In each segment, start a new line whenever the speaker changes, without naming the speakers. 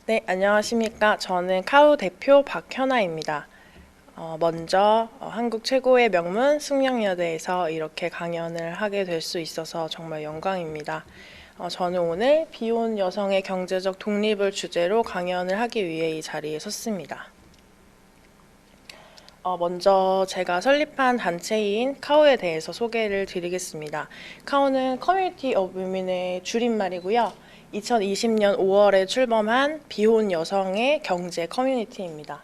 네, 안녕하십니까. 저는 카우 대표 박현아입니다. 먼저 한국 최고의 명문 숙명여대에서 이렇게 강연을 하게 될 수 있어서 정말 영광입니다. 저는 오늘 비혼 여성의 경제적 독립을 주제로 강연을 하기 위해 이 자리에 섰습니다. 먼저 제가 설립한 단체인 카우에 대해서 소개를 드리겠습니다. 카우는 커뮤니티 오브 위민의 줄임말이고요. 2020년 5월에 출범한 비혼 여성의 경제 커뮤니티입니다.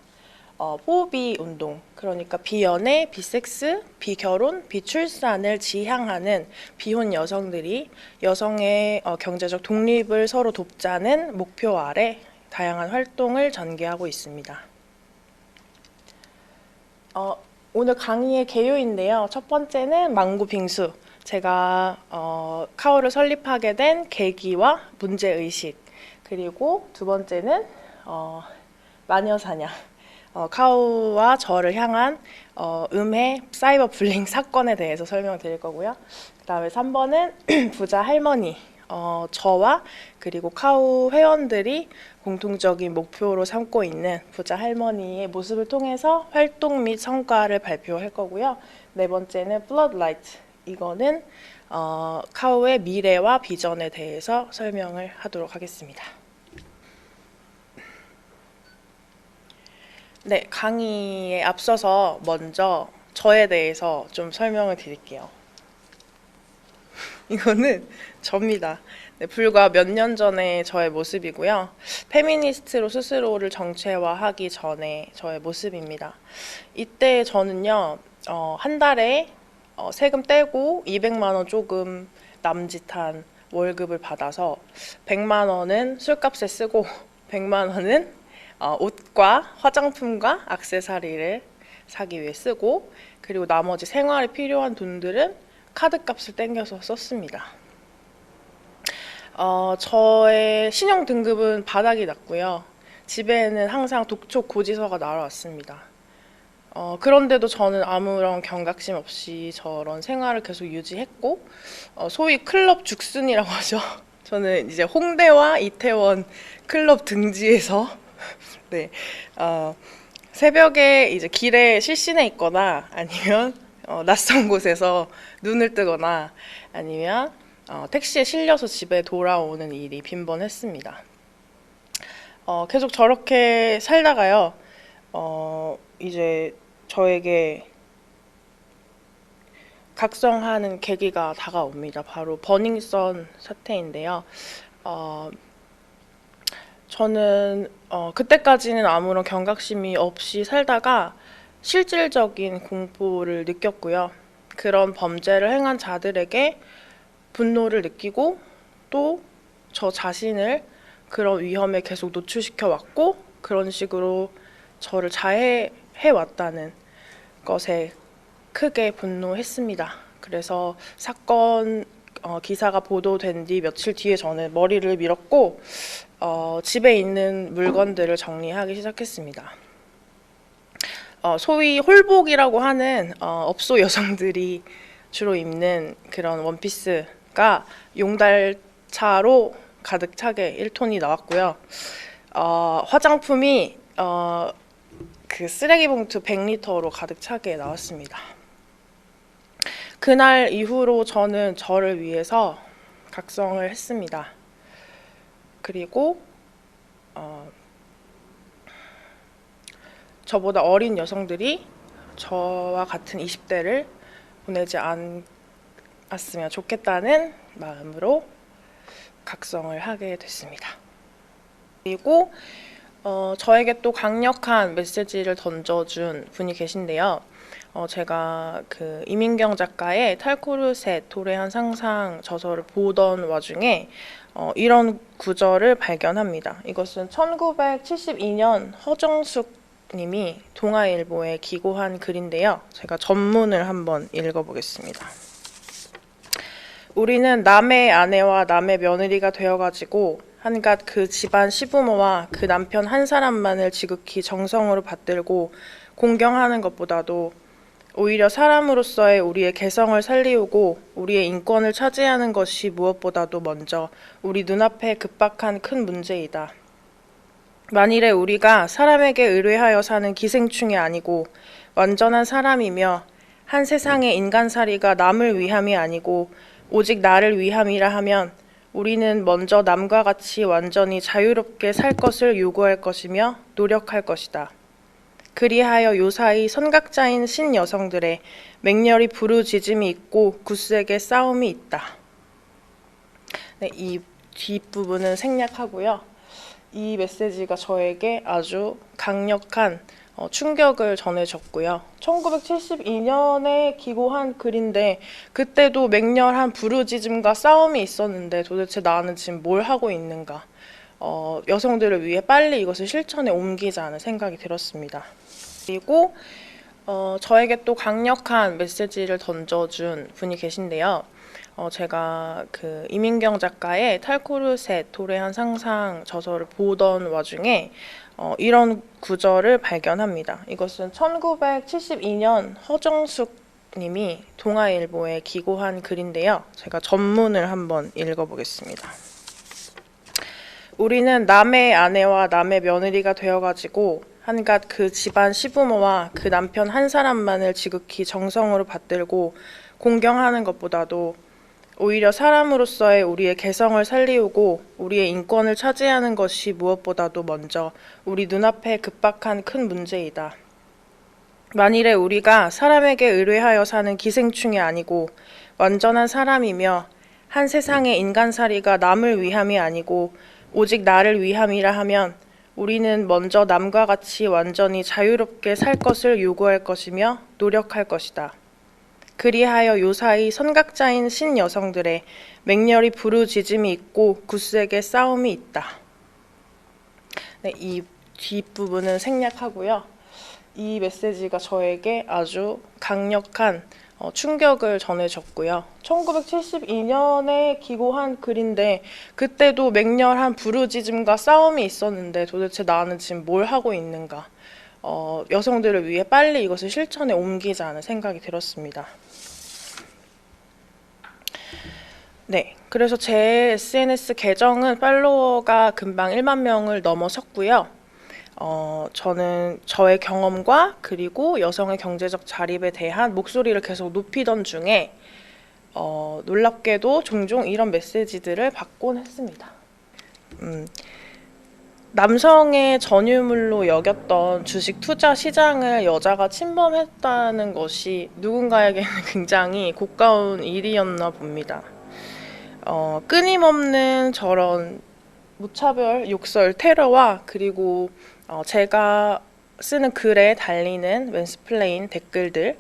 포비 운동, 그러니까 비연애, 비섹스, 비결혼, 비출산을 지향하는 비혼 여성들이 여성의 경제적 독립을 서로 돕자는 목표 아래 다양한 활동을 전개하고 있습니다. 오늘 강의의 개요인데요. 첫 번째는 망고 빙수. 제가 카우를 설립하게 된 계기와 문제의식. 그리고 두 번째는 마녀사냥. 카우와 저를 향한 음해 사이버 불링 사건에 대해서 설명드릴 거고요. 그 다음에 3번은 부자 할머니. 저와 그리고 카우 회원들이 공통적인 목표로 삼고 있는 부자 할머니의 모습을 통해서 활동 및 성과를 발표할 거고요. 네 번째는 Floodlight. 이거는 카우의 미래와 비전에 대해서 설명을 하도록 하겠습니다. 네, 강의에 앞서서 먼저 저에 대해서 좀 설명을 드릴게요. 이거는 접니다. 네, 불과 몇 년 전의 저의 모습이고요. 페미니스트로 스스로를 정체화하기 전에 저의 모습입니다. 이때 저는요, 한 달에 세금 떼고 200만 원 조금 남짓한 월급을 받아서 100만 원은 술값에 쓰고 100만 원은 옷과 화장품과 액세서리를 사기 위해 쓰고, 그리고 나머지 생활에 필요한 돈들은 카드값을 땡겨서 썼습니다. 저의 신용 등급은 바닥이 났고요. 집에는 항상 독촉 고지서가 날아왔습니다. 그런데도 저는 아무런 경각심 없이 저런 생활을 계속 유지했고, 소위 클럽 죽순이라고 하죠. 저는 이제 홍대와 이태원 클럽 등지에서 네, 새벽에 이제 길에 실신해 있거나 아니면 낯선 곳에서 눈을 뜨거나 아니면 택시에 실려서 집에 돌아오는 일이 빈번했습니다. 계속 저렇게 살다가요, 이제 저에게 각성하는 계기가 다가옵니다. 바로 버닝썬 사태인데요. 저는 그때까지는 아무런 경각심이 없이 살다가 실질적인 공포를 느꼈고요. 그런 범죄를 행한 자들에게 분노를 느끼고 또 저 자신을 그런 위험에 계속 노출시켜 왔고, 그런 식으로 저를 자해해 왔다는 것에 크게 분노했습니다. 그래서 사건 기사가 보도된 뒤 며칠 뒤에 저는 머리를 밀었고 집에 있는 물건들을 정리하기 시작했습니다. 소위 홀복이라고 하는 업소 여성들이 주로 입는 그런 원피스가 용달차로 가득 차게 1톤이 나왔고요. 화장품이 그 쓰레기 봉투 100리터로 가득 차게 나왔습니다. 그날 이후로 저는 저를 위해서 각성을 했습니다. 그리고 저보다 어린 여성들이 저와 같은 20대를 보내지 않았으면 좋겠다는 마음으로 각성을 하게 됐습니다. 그리고 저에게 또 강력한 메시지를 던져준 분이 계신데요. 제가 그 이민경 작가의 탈코르셋 도래한 상상 저서를 보던 와중에 이런 구절을 발견합니다. 이것은 1972년 허정숙 님이 동아일보에 기고한 글인데요. 제가 전문을 한번 읽어보겠습니다. 우리는 남의 아내와 남의 며느리가 되어가지고 한갓 그 집안 시부모와 그 남편 한 사람만을 지극히 정성으로 받들고 공경하는 것보다도 오히려 사람으로서의 우리의 개성을 살리우고 우리의 인권을 차지하는 것이 무엇보다도 먼저 우리 눈앞에 급박한 큰 문제이다. 만일에 우리가 사람에게 의뢰하여 사는 기생충이 아니고 완전한 사람이며 한 세상의 인간살이가 남을 위함이 아니고 오직 나를 위함이라 하면 우리는 먼저 남과 같이 완전히 자유롭게 살 것을 요구할 것이며 노력할 것이다. 그리하여 요사이 선각자인 신여성들의 맹렬히 부르짖음이 있고 굳세게 싸움이 있다. 네, 이 뒷부분은 생략하고요. 이 메시지가 저에게 아주 강력한 충격을 전해줬고요. 1972년에 기고한 글인데 그때도 맹렬한 부르짖음과 싸움이 있었는데 도대체 나는 지금 뭘 하고 있는가. 여성들을 위해 빨리 이것을 실천에 옮기자는 생각이 들었습니다. 그리고 저에게 또 강력한 메시지를 던져준 분이 계신데요. 제가 그 이민경 작가의 탈코르셋 도래한 상상 저서를 보던 와중에 이런 구절을 발견합니다. 이것은 1972년 허정숙 님이 동아일보에 기고한 글인데요. 제가 전문을 한번 읽어보겠습니다. 우리는 남의 아내와 남의 며느리가 되어가지고 한갓 그 집안 시부모와 그 남편 한 사람만을 지극히 정성으로 받들고 공경하는 것보다도 오히려 사람으로서의 우리의 개성을 살리우고 우리의 인권을 차지하는 것이 무엇보다도 먼저 우리 눈앞에 급박한 큰 문제이다. 만일에 우리가 사람에게 의뢰하여 사는 기생충이 아니고 완전한 사람이며 한 세상의 인간살이가 남을 위함이 아니고 오직 나를 위함이라 하면 우리는 먼저 남과 같이 완전히 자유롭게 살 것을 요구할 것이며 노력할 것이다. 그리하여 요사이 선각자인 신여성들의 맹렬히 부르짖음이 있고 굳세게 싸움이 있다. 네, 이 뒷부분은 생략하고요. 이 메시지가 저에게 아주 강력한 충격을 전해줬고요. 1972년에 기고한 글인데 그때도 맹렬한 부르짖음과 싸움이 있었는데 도대체 나는 지금 뭘 하고 있는가. 여성들을 위해 빨리 이것을 실천에 옮기자는 생각이 들었습니다. 네, 그래서 제 SNS 계정은 팔로워가 금방 1만 명을 넘어섰고요. 저는 저의 경험과 그리고 여성의 경제적 자립에 대한 목소리를 계속 높이던 중에 놀랍게도 종종 이런 메시지들을 받곤 했습니다. 남성의 전유물로 여겼던 주식 투자 시장을 여자가 침범했다는 것이 누군가에게는 굉장히 고가운 일이었나 봅니다. 끊임없는 저런 무차별 욕설 테러와 그리고 제가 쓰는 글에 달리는 맨스플레인 댓글들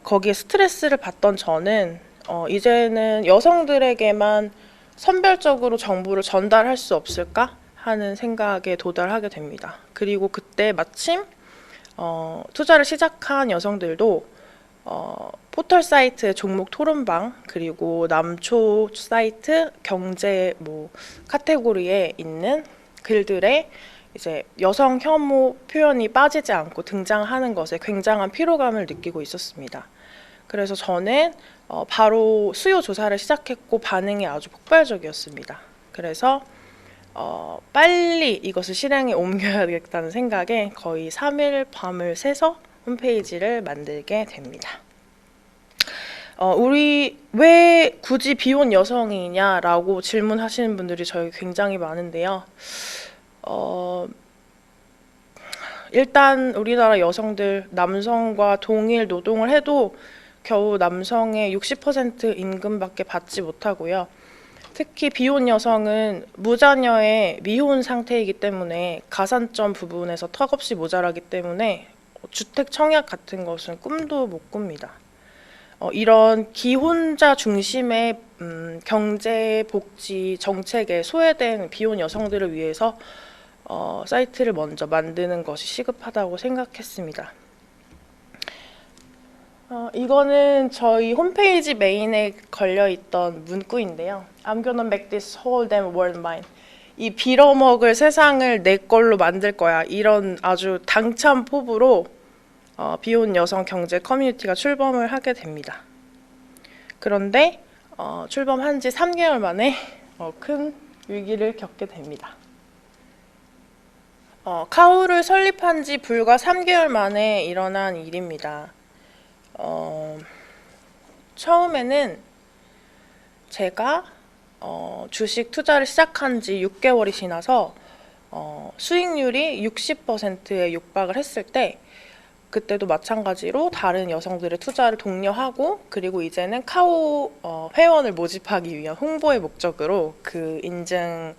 거기에 스트레스를 받던 저는 이제는 여성들에게만 선별적으로 정보를 전달할 수 없을까 하는 생각에 도달하게 됩니다. 그리고 그때 마침 투자를 시작한 여성들도 포털 사이트 종목 토론방 그리고 남초 사이트 경제 카테고리에 있는 글들에 이제 여성 혐오 표현이 빠지지 않고 등장하는 것에 굉장한 피로감을 느끼고 있었습니다. 그래서 저는 바로 수요 조사를 시작했고 반응이 아주 폭발적이었습니다. 그래서 빨리 이것을 실행에 옮겨야겠다는 생각에 거의 3일 밤을 새서 홈페이지를 만들게 됩니다. 우리 왜 굳이 비혼 여성이냐라고 질문하시는 분들이 저희 굉장히 많은데요. 일단 우리나라 여성들 남성과 동일 노동을 해도 겨우 남성의 60% 임금밖에 받지 못하고요. 특히 비혼 여성은 무자녀의 미혼 상태이기 때문에 가산점 부분에서 턱없이 모자라기 때문에 주택 청약 같은 것은 꿈도 못 꿉니다. 이런 기혼자 중심의 경제 복지 정책에 소외된 비혼 여성들을 위해서 사이트를 먼저 만드는 것이 시급하다고 생각했습니다. 이거는 저희 홈페이지 메인에 걸려있던 문구인데요. I'm gonna make this whole damn world mine. 이 빌어먹을 세상을 내 걸로 만들 거야. 이런 아주 당찬 포부로 비혼 여성 경제 커뮤니티가 출범을 하게 됩니다. 그런데 출범한 지 3개월 만에 큰 위기를 겪게 됩니다. 카오를 설립한 지 불과 3개월 만에 일어난 일입니다. 처음에는 제가 주식 투자를 시작한 지 6개월이 지나서 수익률이 60%에 육박을 했을 때 그때도 마찬가지로 다른 여성들의 투자를 독려하고 그리고 이제는 카오 회원을 모집하기 위한 홍보의 목적으로 그 인증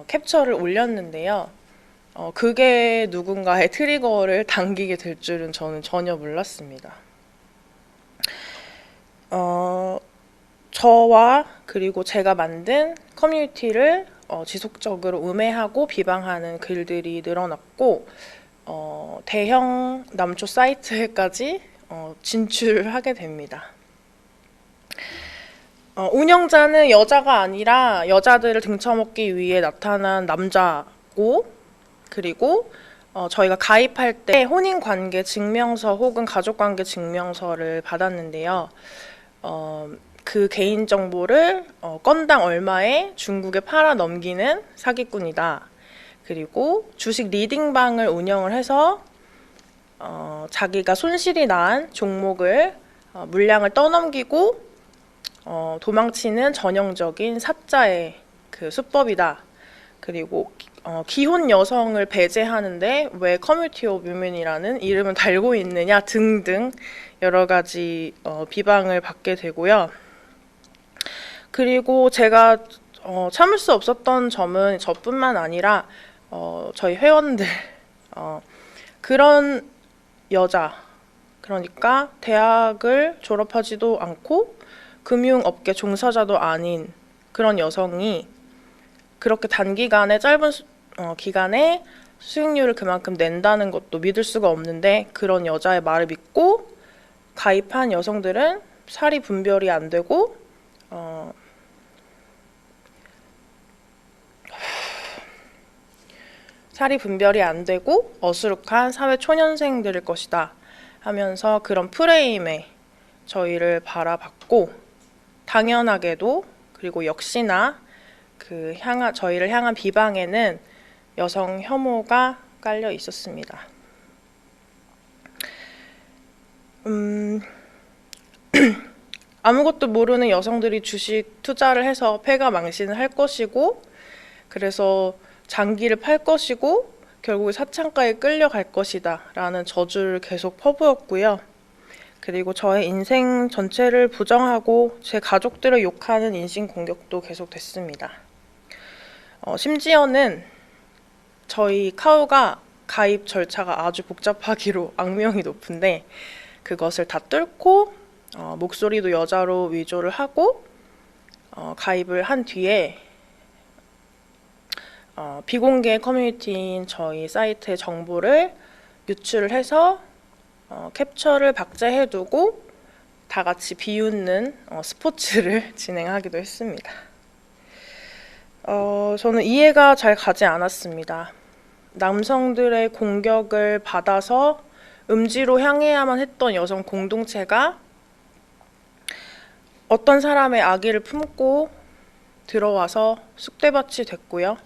캡처를 올렸는데요. 그게 누군가의 트리거를 당기게 될 줄은 저는 전혀 몰랐습니다. 저와 그리고 제가 만든 커뮤니티를 지속적으로 음해하고 비방하는 글들이 늘어났고 대형 남초 사이트에까지 진출하게 됩니다. 운영자는 여자가 아니라 여자들을 등쳐먹기 위해 나타난 남자고 그리고 저희가 가입할 때 혼인관계 증명서 혹은 가족관계 증명서를 받았는데요. 그 개인정보를 건당 얼마에 중국에 팔아 넘기는 사기꾼이다. 그리고 주식 리딩방을 운영을 해서 자기가 손실이 난 종목을 물량을 떠넘기고 도망치는 전형적인 사자의 그 수법이다. 그리고 기혼 여성을 배제하는데 왜 커뮤니티 오브 위멘이라는 이름을 달고 있느냐 등등 여러 가지 비방을 받게 되고요. 그리고 제가 참을 수 없었던 점은 저뿐만 아니라 저희 회원들 그런 여자 그러니까 대학을 졸업하지도 않고 금융업계 종사자도 아닌 그런 여성이 그렇게 단기간에 짧은 기간에 수익률을 그만큼 낸다는 것도 믿을 수가 없는데 그런 여자의 말을 믿고 가입한 여성들은 사리 분별이 안 되고 어수룩한 사회 초년생들일 것이다 하면서 그런 프레임에 저희를 바라봤고 당연하게도 그리고 역시나 저희를 향한 비방에는 여성 혐오가 깔려 있었습니다. 아무것도 모르는 여성들이 주식 투자를 해서 패가 망신을 할 것이고 그래서 장기를 팔 것이고 결국에 사창가에 끌려갈 것이다 라는 저주를 계속 퍼부었고요. 그리고 저의 인생 전체를 부정하고 제 가족들을 욕하는 인신공격도 계속됐습니다. 심지어는 저희 카오가 가입 절차가 아주 복잡하기로 악명이 높은데 그것을 다 뚫고 목소리도 여자로 위조를 하고 가입을 한 뒤에 비공개 커뮤니티인 저희 사이트의 정보를 유출을 해서 캡처를 박제해두고 다 같이 비웃는 스포츠를 진행하기도 했습니다. 저는 이해가 잘 가지 않았습니다. 남성들의 공격을 받아서 음지로 향해야만 했던 여성 공동체가 어떤 사람의 악의를 품고 들어와서 쑥대밭이 됐고요.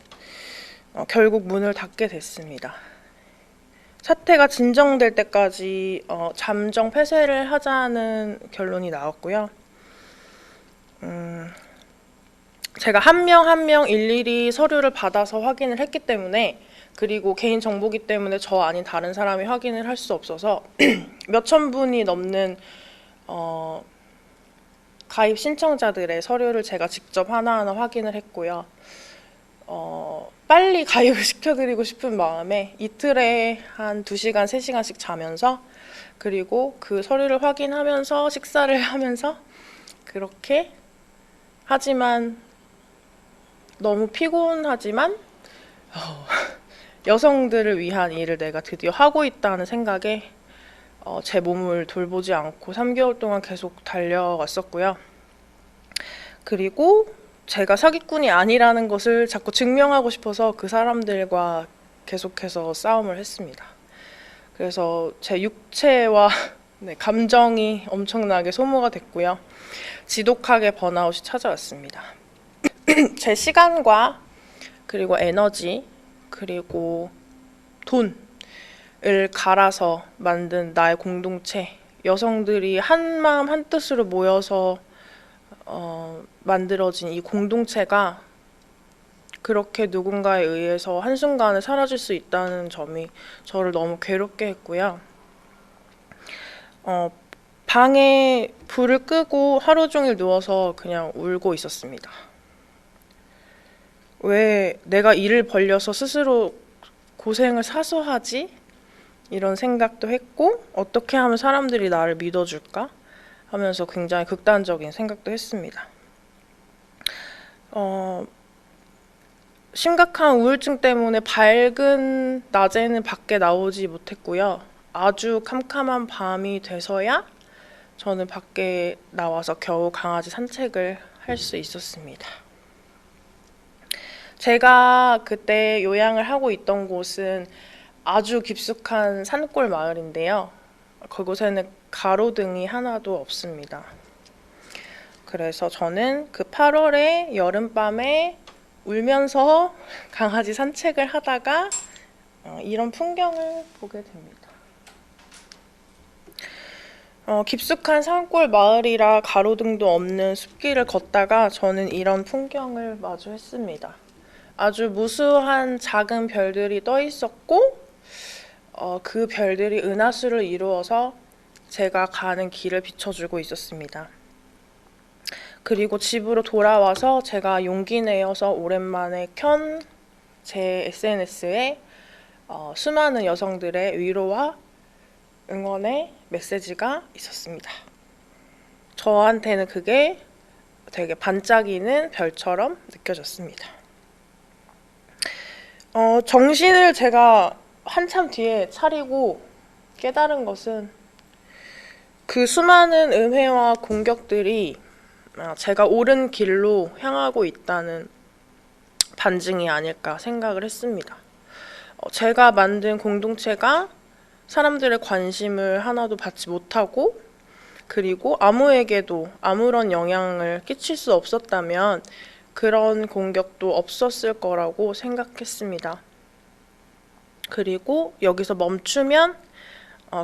결국 문을 닫게 됐습니다. 사태가 진정될 때까지 잠정 폐쇄를 하자는 결론이 나왔고요. 제가 한 명 한 명 일일이 서류를 받아서 확인을 했기 때문에, 그리고 개인정보기 때문에 저 아닌 다른 사람이 확인을 할 수 없어서 몇천 분이 넘는 가입 신청자들의 서류를 제가 직접 하나하나 확인을 했고요. 빨리 가입을 시켜드리고 싶은 마음에 이틀에 한 2시간, 3시간씩 자면서, 그리고 그 서류를 확인하면서 식사를 하면서 그렇게, 하지만 너무 피곤하지만 여성들을 위한 일을 내가 드디어 하고 있다는 생각에 제 몸을 돌보지 않고 3개월 동안 계속 달려왔었고요. 그리고 제가 사기꾼이 아니라는 것을 자꾸 증명하고 싶어서 그 사람들과 계속해서 싸움을 했습니다. 그래서 제 육체와 감정이 엄청나게 소모가 됐고요. 지독하게 번아웃이 찾아왔습니다. 제 시간과 그리고 에너지 그리고 돈을 갈아서 만든 나의 공동체, 여성들이 한 마음 한 뜻으로 모여서 만들어진 이 공동체가 그렇게 누군가에 의해서 한순간에 사라질 수 있다는 점이 저를 너무 괴롭게 했고요. 방에 불을 끄고 하루 종일 누워서 그냥 울고 있었습니다. 왜 내가 일을 벌려서 스스로 고생을 사서 하지? 이런 생각도 했고, 어떻게 하면 사람들이 나를 믿어줄까? 하면서 굉장히 극단적인 생각도 했습니다. 심각한 우울증 때문에 밝은 낮에는 밖에 나오지 못했고요. 아주 캄캄한 밤이 돼서야 저는 밖에 나와서 겨우 강아지 산책을 할 수 있었습니다. 제가 그때 요양을 하고 있던 곳은 아주 깊숙한 산골 마을인데요. 그곳에는 가로등이 하나도 없습니다. 그래서 저는 그 8월의 여름밤에 울면서 강아지 산책을 하다가 이런 풍경을 보게 됩니다. 깊숙한 산골 마을이라 가로등도 없는 숲길을 걷다가 저는 이런 풍경을 마주했습니다. 아주 무수한 작은 별들이 떠 있었고, 그 별들이 은하수를 이루어서 제가 가는 길을 비춰주고 있었습니다. 그리고 집으로 돌아와서 제가 용기 내어서 오랜만에 켠 제 SNS에 수많은 여성들의 위로와 응원의 메시지가 있었습니다. 저한테는 그게 되게 반짝이는 별처럼 느껴졌습니다. 정신을 제가 한참 뒤에 차리고 깨달은 것은 그 수많은 음해와 공격들이 제가 옳은 길로 향하고 있다는 반증이 아닐까 생각을 했습니다. 제가 만든 공동체가 사람들의 관심을 하나도 받지 못하고, 그리고 아무에게도 아무런 영향을 끼칠 수 없었다면 그런 공격도 없었을 거라고 생각했습니다. 그리고 여기서 멈추면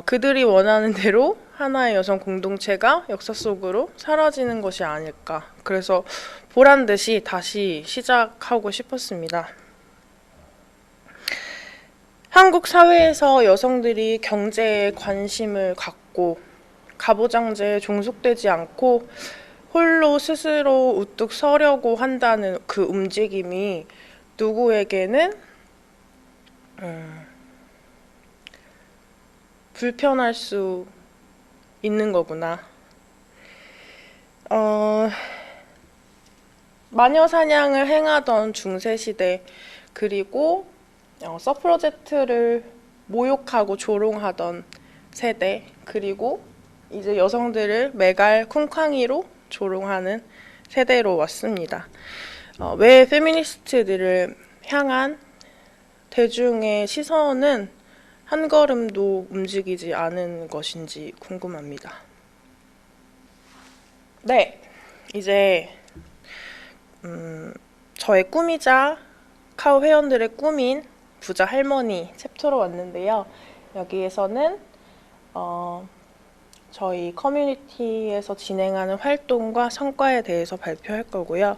그들이 원하는 대로 하나의 여성 공동체가 역사 속으로 사라지는 것이 아닐까. 그래서 보란 듯이 다시 시작하고 싶었습니다. 한국 사회에서 여성들이 경제에 관심을 갖고 가부장제에 종속되지 않고 홀로 스스로 우뚝 서려고 한다는 그 움직임이 누구에게는 불편할 수 있는 거구나. 마녀 사냥을 행하던 중세시대, 그리고 서프로제트를 모욕하고 조롱하던 세대, 그리고 이제 여성들을 매갈 쿵쾅이로 조롱하는 세대로 왔습니다. 왜 페미니스트들을 향한 대중의 시선은 한 걸음도 움직이지 않은 것인지 궁금합니다. 네, 이제 저의 꿈이자 카우 회원들의 꿈인 부자 할머니 챕터로 왔는데요. 여기에서는 저희 커뮤니티에서 진행하는 활동과 성과에 대해서 발표할 거고요.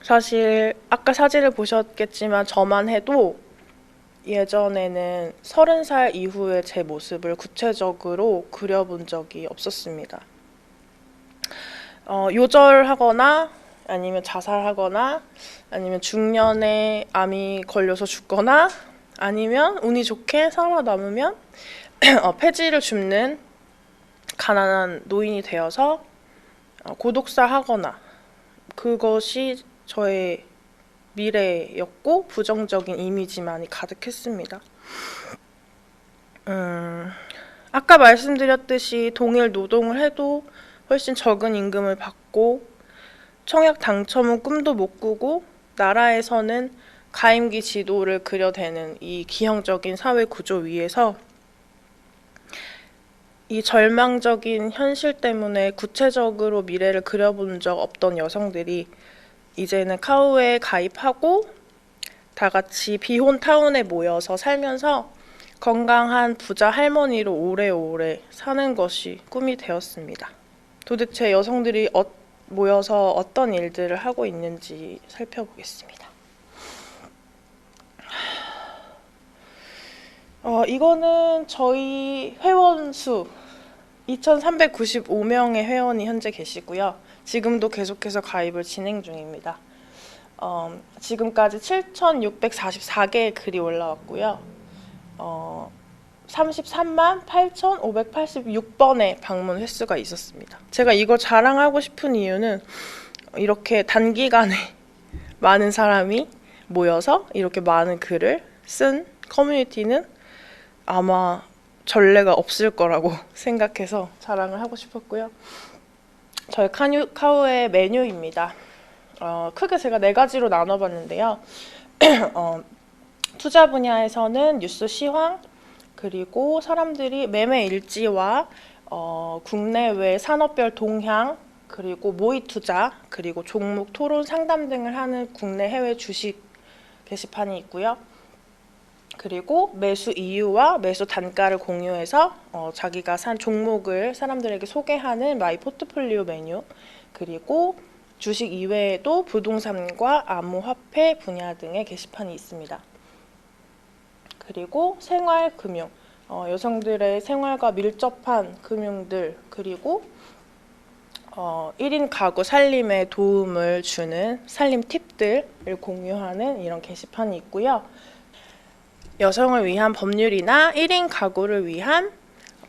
사실 아까 사진을 보셨겠지만 저만 해도 예전에는 30살 이후의 제 모습을 구체적으로 그려본 적이 없었습니다. 요절하거나 아니면 자살하거나 아니면 중년에 암이 걸려서 죽거나 아니면 운이 좋게 살아남으면 폐지를 줍는 가난한 노인이 되어서 고독사하거나 그것이 저의 미래였고 부정적인 이미지만이 가득했습니다. 아까 말씀드렸듯이 동일 노동을 해도 훨씬 적은 임금을 받고 청약 당첨은 꿈도 못 꾸고 나라에서는 가임기 지도를 그려대는 이 기형적인 사회 구조 위에서 이 절망적인 현실 때문에 구체적으로 미래를 그려본 적 없던 여성들이 이제는 카우에 가입하고 다 같이 비혼 타운에 모여서 살면서 건강한 부자 할머니로 오래오래 사는 것이 꿈이 되었습니다. 도대체 여성들이 모여서 어떤 일들을 하고 있는지 살펴보겠습니다. 이거는 저희 회원 수 2,395명의 회원이 현재 계시고요. 지금도 계속해서 가입을 진행 중입니다. 지금까지 7,644개의 글이 올라왔고요. 33만 8,586번의 방문 횟수가 있었습니다. 제가 이걸 자랑하고 싶은 이유는 이렇게 단기간에 많은 사람이 모여서 이렇게 많은 글을 쓴 커뮤니티는 아마 전례가 없을 거라고 생각해서 자랑을 하고 싶었고요. 저희 카우의 메뉴입니다. 크게 제가 4가지로 나눠봤는데요. 투자 분야에서는 뉴스 시황, 그리고 사람들이 매매 일지와 국내외 산업별 동향, 그리고 모의 투자, 그리고 종목 토론 상담 등을 하는 국내 해외 주식 게시판이 있고요. 그리고 매수 이유와 매수 단가를 공유해서 자기가 산 종목을 사람들에게 소개하는 마이 포트폴리오 메뉴, 그리고 주식 이외에도 부동산과 암호화폐 분야 등의 게시판이 있습니다. 그리고 생활금융, 여성들의 생활과 밀접한 금융들, 그리고 1인 가구 살림에 도움을 주는 살림 팁들을 공유하는 이런 게시판이 있고요. 여성을 위한 법률이나 1인 가구를 위한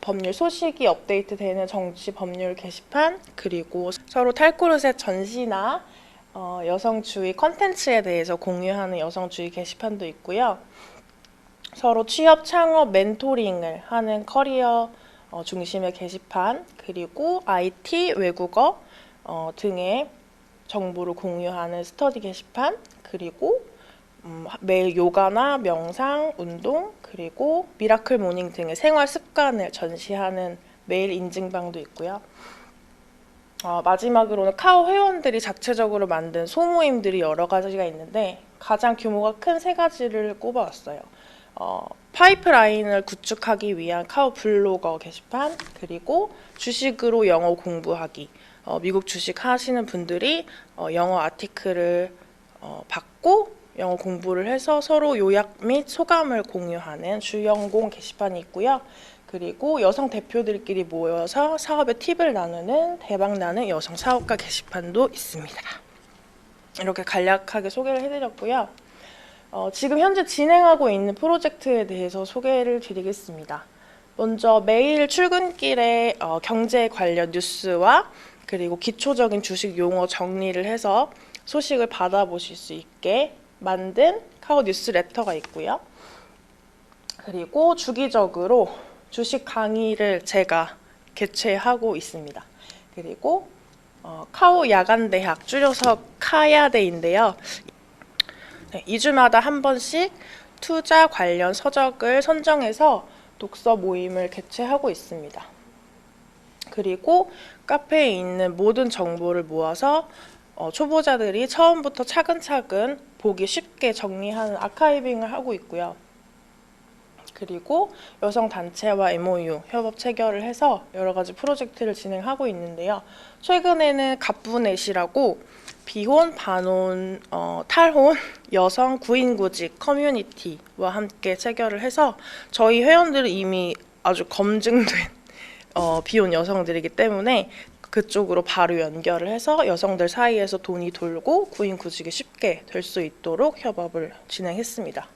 법률 소식이 업데이트되는 정치 법률 게시판, 그리고 서로 탈코르셋 전시나 여성주의 컨텐츠에 대해서 공유하는 여성주의 게시판도 있고요. 서로 취업, 창업, 멘토링을 하는 커리어 중심의 게시판, 그리고 IT, 외국어 등의 정보를 공유하는 스터디 게시판, 그리고 매일 요가나 명상, 운동, 그리고 미라클 모닝 등의 생활 습관을 전시하는 메일 인증방도 있고요. 마지막으로는 카오 회원들이 자체적으로 만든 소모임들이 여러 가지가 있는데 가장 규모가 큰 3가지를 꼽아왔어요. 파이프라인을 구축하기 위한 카오 블로거 게시판, 그리고 주식으로 영어 공부하기. 미국 주식 하시는 분들이 영어 아티클을 받고 영어 공부를 해서 서로 요약 및 소감을 공유하는 주연공 게시판이 있고요. 그리고 여성 대표들끼리 모여서 사업의 팁을 나누는 대박나는 여성 사업가 게시판도 있습니다. 이렇게 간략하게 소개를 해드렸고요. 지금 현재 진행하고 있는 프로젝트에 대해서 소개를 드리겠습니다. 먼저 매일 출근길에 경제 관련 뉴스와 그리고 기초적인 주식 용어 정리를 해서 소식을 받아보실 수 있게 만든 카오 뉴스레터가 있고요. 그리고 주기적으로 주식 강의를 제가 개최하고 있습니다. 그리고 카오 야간대학, 줄여서 카야대인데요. 2주마다 한 번씩 투자 관련 서적을 선정해서 독서 모임을 개최하고 있습니다. 그리고 카페에 있는 모든 정보를 모아서 초보자들이 처음부터 차근차근 보기 쉽게 정리하는 아카이빙을 하고 있고요. 그리고 여성단체와 MOU, 협업 체결을 해서 여러 가지 프로젝트를 진행하고 있는데요. 최근에는 갑부넷이라고 비혼, 반혼, 탈혼, 여성 구인구직 커뮤니티와 함께 체결을 해서 저희 회원들은 이미 아주 검증된 비혼 여성들이기 때문에 그쪽으로 바로 연결을 해서 여성들 사이에서 돈이 돌고 구인구직이 쉽게 될 수 있도록 협업을 진행했습니다.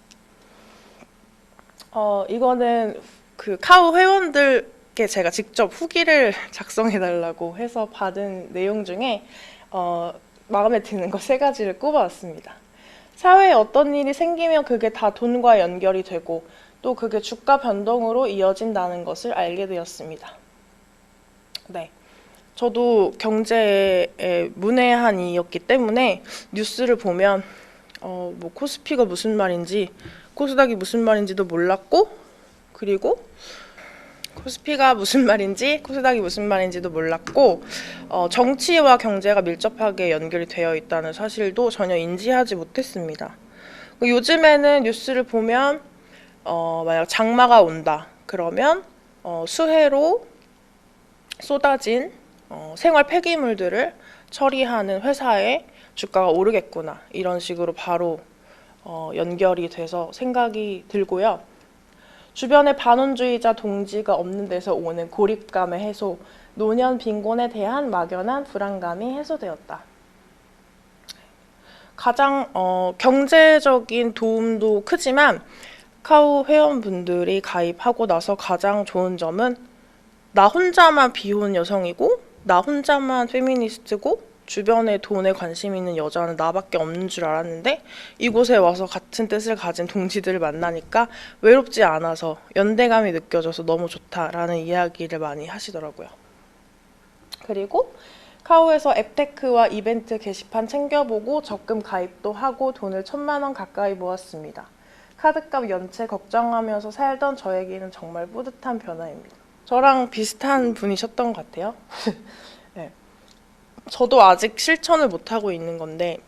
이거는 그 카우 회원들께 제가 직접 후기를 작성해달라고 해서 받은 내용 중에 마음에 드는 거 3가지를 꼽아왔습니다. 사회에 어떤 일이 생기면 그게 다 돈과 연결이 되고 또 그게 주가 변동으로 이어진다는 것을 알게 되었습니다. 네. 저도 경제에 문외한 이였기 때문에 뉴스를 보면 뭐 코스피가 무슨 말인지 코스닥이 무슨 말인지도 몰랐고, 그리고 코스피가 무슨 말인지 코스닥이 무슨 말인지도 몰랐고, 정치와 경제가 밀접하게 연결이 되어 있다는 사실도 전혀 인지하지 못했습니다. 요즘에는 뉴스를 보면 만약 장마가 온다 그러면 수해로 쏟아진 생활 폐기물들을 처리하는 회사의 주가가 오르겠구나, 이런 식으로 바로 연결이 돼서 생각이 들고요. 주변에 반혼주의자 동지가 없는 데서 오는 고립감의 해소, 노년 빈곤에 대한 막연한 불안감이 해소되었다. 가장 경제적인 도움도 크지만 카우 회원분들이 가입하고 나서 가장 좋은 점은 나 혼자만 비혼 여성이고 나 혼자만 페미니스트고 주변에 돈에 관심 있는 여자는 나밖에 없는 줄 알았는데 이곳에 와서 같은 뜻을 가진 동지들을 만나니까 외롭지 않아서 연대감이 느껴져서 너무 좋다라는 이야기를 많이 하시더라고요. 그리고 카우에서 앱테크와 이벤트 게시판 챙겨보고 적금 가입도 하고 돈을 1,000만 원 가까이 모았습니다. 카드값 연체 걱정하면서 살던 저에게는 정말 뿌듯한 변화입니다. 저랑 비슷한 분이셨던 것 같아요. 네. 저도 아직 실천을 못하고 있는 건데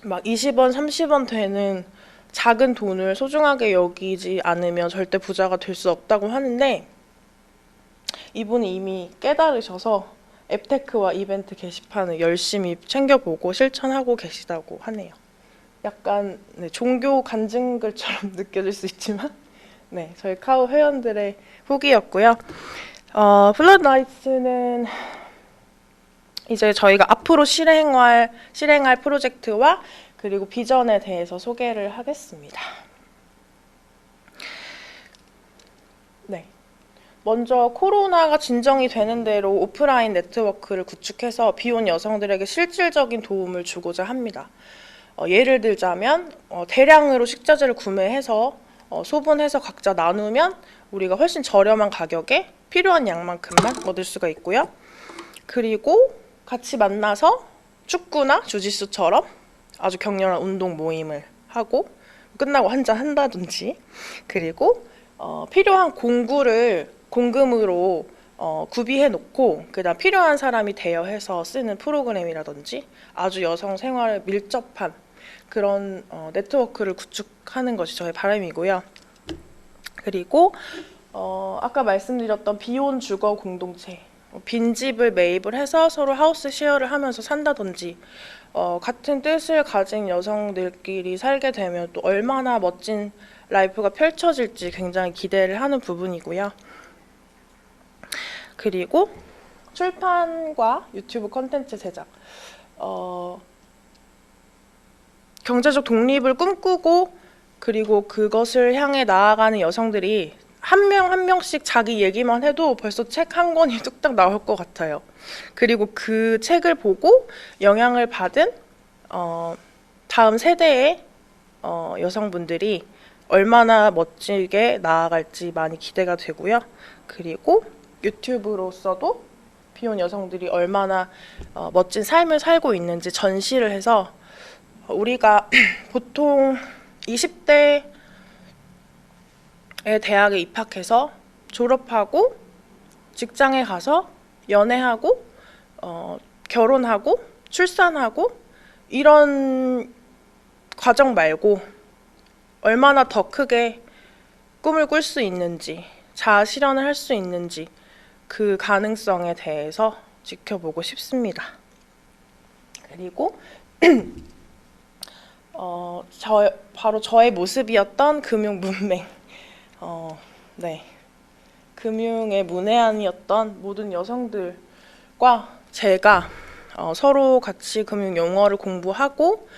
막 20원, 30원 되는 작은 돈을 소중하게 여기지 않으면 절대 부자가 될 수 없다고 하는데 이분이 이미 깨달으셔서 앱테크와 이벤트 게시판을 열심히 챙겨보고 실천하고 계시다고 하네요. 약간 종교 간증글처럼 느껴질 수 있지만 네, 저희 카우 회원들의 후기였고요. 플러드나이츠는 이제 저희가 앞으로 실행할 프로젝트와 그리고 비전에 대해서 소개를 하겠습니다. 네. 먼저 코로나가 진정이 되는 대로 오프라인 네트워크를 구축해서 비혼 여성들에게 실질적인 도움을 주고자 합니다. 예를 들자면 대량으로 식자재를 구매해서 소분해서 각자 나누면 우리가 훨씬 저렴한 가격에 필요한 양만큼만 얻을 수가 있고요. 그리고 같이 만나서 축구나 주짓수처럼 아주 격렬한 운동 모임을 하고 끝나고 한잔 한다든지, 그리고 필요한 공구를 공금으로 구비해 놓고 그다음 필요한 사람이 대여해서 쓰는 프로그램이라든지 아주 여성 생활에 밀접한 그런 네트워크를 구축하는 것이 저의 바람이고요. 그리고 아까 말씀드렸던 비혼 주거 공동체, 빈집을 매입을 해서 서로 하우스 쉐어를 하면서 산다든지 같은 뜻을 가진 여성들끼리 살게 되면 또 얼마나 멋진 라이프가 펼쳐질지 굉장히 기대를 하는 부분이고요. 그리고 출판과 유튜브 콘텐츠 제작, 경제적 독립을 꿈꾸고 그리고 그것을 향해 나아가는 여성들이 한 명 한 명씩 자기 얘기만 해도 벌써 책 한 권이 뚝딱 나올 것 같아요. 그리고 그 책을 보고 영향을 받은 다음 세대의 여성분들이 얼마나 멋지게 나아갈지 많이 기대가 되고요. 그리고 유튜브로서도 비혼 여성들이 얼마나 멋진 삶을 살고 있는지 전시를 해서 우리가 보통 20대에 대학에 입학해서 졸업하고 직장에 가서 연애하고 결혼하고 출산하고 이런 과정 말고 얼마나 더 크게 꿈을 꿀 수 있는지, 자아 실현을 할 수 있는지 그 가능성에 대해서 지켜보고 싶습니다. 그리고 바로 저의 모습이었던 금융 문맹, 네, 금융의 문외한이었던 모든 여성들과 제가 서로 같이 금융 용어를 공부하고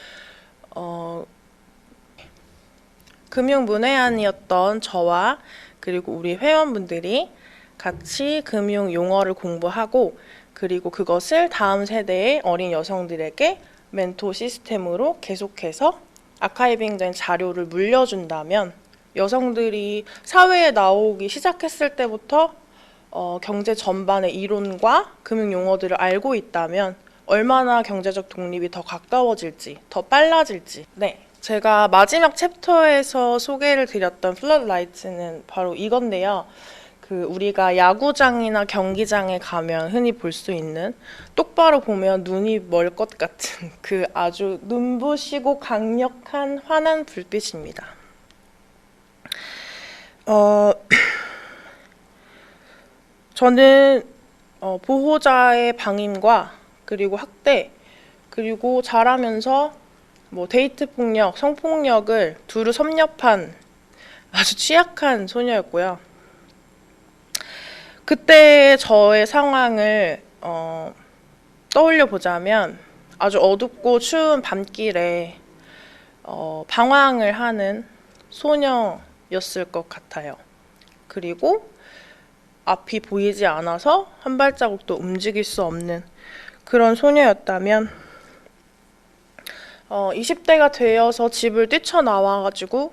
금융 문외한이었던 저와 그리고 우리 회원분들이 같이 금융 용어를 공부하고 그리고 그것을 다음 세대의 어린 여성들에게 멘토 시스템으로 계속해서 아카이빙된 자료를 물려준다면 여성들이 사회에 나오기 시작했을 때부터 경제 전반의 이론과 금융 용어들을 알고 있다면 얼마나 경제적 독립이 더 가까워질지, 더 빨라질지. 네, 제가 마지막 챕터에서 소개를 드렸던 플러드라이트는 바로 이건데요. 우리가 야구장이나 경기장에 가면 흔히 볼 수 있는 똑바로 보면 눈이 멀 것 같은 그 아주 눈부시고 강력한 환한 불빛입니다. 저는 보호자의 방임과 그리고 학대 그리고 자라면서 데이트 폭력, 성폭력을 두루 섭렵한 아주 취약한 소녀였고요. 그때 저의 상황을 떠올려 보자면 아주 어둡고 추운 밤길에 방황을 하는 소녀였을 것 같아요. 그리고 앞이 보이지 않아서 한 발자국도 움직일 수 없는 그런 소녀였다면 20대가 되어서 집을 뛰쳐나와가지고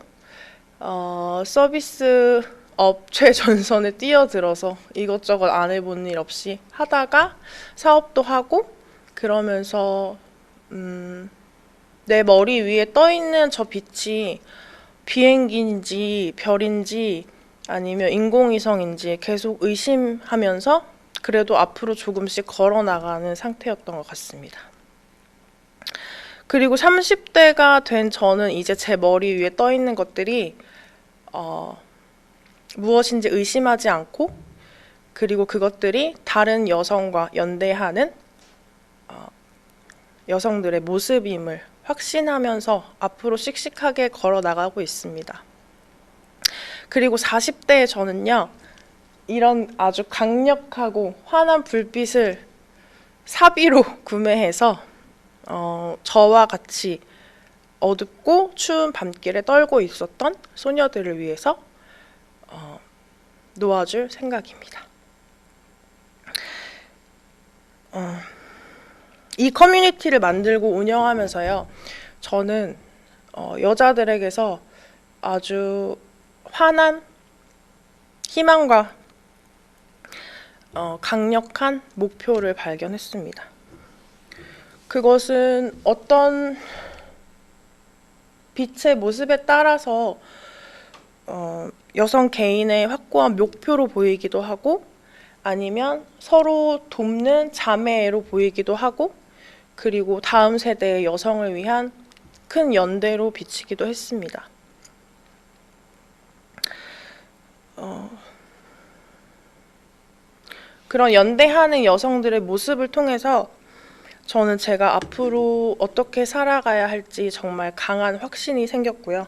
서비스 업체 전선에 뛰어들어서 이것저것 안 해본 일 없이 하다가 사업도 하고 그러면서 내 머리 위에 떠있는 저 빛이 비행기인지 별인지 아니면 인공위성인지 계속 의심하면서 그래도 앞으로 조금씩 걸어나가는 상태였던 것 같습니다. 그리고 30대가 된 저는 이제 제 머리 위에 떠있는 것들이 무엇인지 의심하지 않고 그리고 그것들이 다른 여성과 연대하는 여성들의 모습임을 확신하면서 앞으로 씩씩하게 걸어 나가고 있습니다. 그리고 40대의 저는요, 이런 아주 강력하고 환한 불빛을 사비로 구매해서 저와 같이 어둡고 추운 밤길에 떨고 있었던 소녀들을 위해서 놓아줄 생각입니다. 이 커뮤니티를 만들고 운영하면서요, 저는 여자들에게서 아주 환한 희망과 강력한 목표를 발견했습니다. 그것은 어떤 빛의 모습에 따라서 여성 개인의 확고한 목표로 보이기도 하고 아니면 서로 돕는 자매로 보이기도 하고 그리고 다음 세대의 여성을 위한 큰 연대로 비치기도 했습니다. 그런 연대하는 여성들의 모습을 통해서 저는 제가 앞으로 어떻게 살아가야 할지 정말 강한 확신이 생겼고요.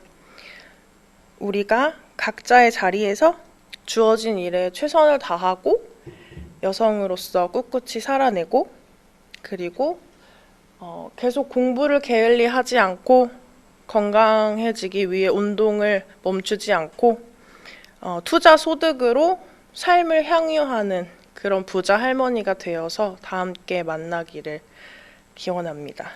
우리가 각자의 자리에서 주어진 일에 최선을 다하고 여성으로서 꿋꿋이 살아내고 그리고 계속 공부를 게을리하지 않고 건강해지기 위해 운동을 멈추지 않고 투자 소득으로 삶을 향유하는 그런 부자 할머니가 되어서 다 함께 만나기를 기원합니다.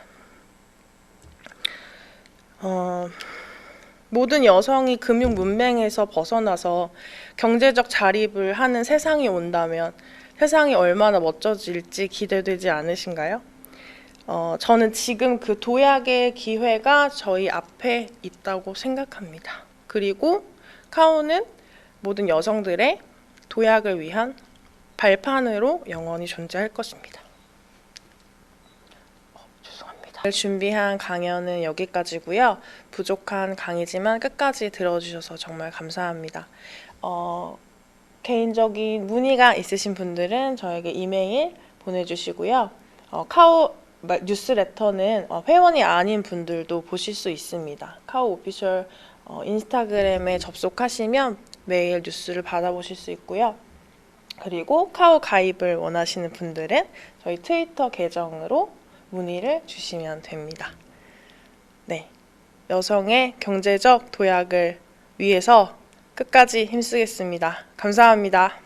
모든 여성이 금융 문맹에서 벗어나서 경제적 자립을 하는 세상이 온다면 세상이 얼마나 멋져질지 기대되지 않으신가요? 저는 지금 그 도약의 기회가 저희 앞에 있다고 생각합니다. 그리고 카오는 모든 여성들의 도약을 위한 발판으로 영원히 존재할 것입니다. 죄송합니다. 오늘 준비한 강연은 여기까지고요. 부족한 강의지만 끝까지 들어주셔서 정말 감사합니다. 개인적인 문의가 있으신 분들은 저에게 이메일 보내주시고요. 카오 뉴스레터는 회원이 아닌 분들도 보실 수 있습니다. 카오 오피셜 인스타그램에 접속하시면 매일 뉴스를 받아보실 수 있고요. 그리고 카오 가입을 원하시는 분들은 저희 트위터 계정으로 문의를 주시면 됩니다. 네, 여성의 경제적 도약을 위해서 끝까지 힘쓰겠습니다. 감사합니다.